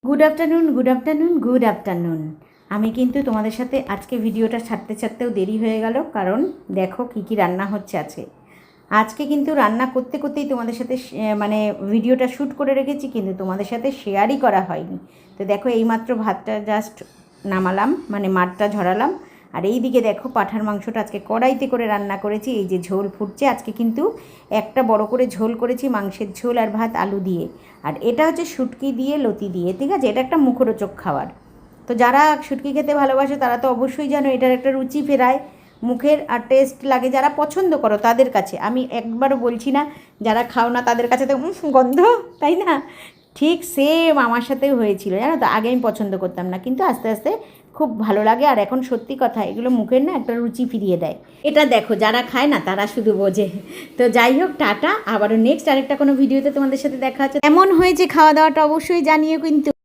Good afternoon, good afternoon, good afternoon. আমি কিন্তু তোমাদের সাথে আজকে ভিডিওটা ছাড়তেও দেরি হয়ে গেল, কারণ দেখো কী কী রান্না হচ্ছে আজকে কিন্তু রান্না করতে করতেই তোমাদের সাথে মানে ভিডিওটা শ্যুট করে রেখেছি, কিন্তু তোমাদের সাথে শেয়ারই করা হয়নি। তো দেখো এইমাত্র ভাতটা জাস্ট নামালাম, মানে মাঠটা ঝরালাম। আর এই দিকে দেখো পাঁঠার মাংসটা আজকে কড়াইতে করে রান্না করেছি। এই যে ঝোল ফুটছে, আজকে কিন্তু একটা বড় করে ঝোল করেছি, মাংসের ঝোল আর ভাত আলু দিয়ে। আর এটা হচ্ছে শুটকি দিয়ে লতি দিয়ে, ঠিক আছে? এটা একটা মুখরোচক খাবার। তো যারা শুটকি খেতে ভালোবাসে তারা তো অবশ্যই জানো এটার একটা রুচি ফেরায় মুখের, আর টেস্ট লাগে। যারা পছন্দ করো তাদের কাছে, আমি একবারও বলছি না যারা খাও না তাদের কাছে তো গন্ধ, তাই না? ঠিক সেম আমার সাথেও হয়েছিল, জানো তো। আগে আমি পছন্দ করতাম না, কিন্তু আস্তে আস্তে খুব ভালো লাগে। আর এখন সত্যি কথা, এগুলো মুখের না একটা রুচি ফিরিয়ে দেয়। এটা দেখো, যারা খায় না তারা শুধু বোঝে। তো যাই হোক, টাটা। আবারও নেক্সট আরেকটা কোনো ভিডিওতে তোমাদের সাথে দেখা হচ্ছে। এমন হয়েছে খাওয়া দাওয়াটা অবশ্যই জানিয়ে কিন্তু।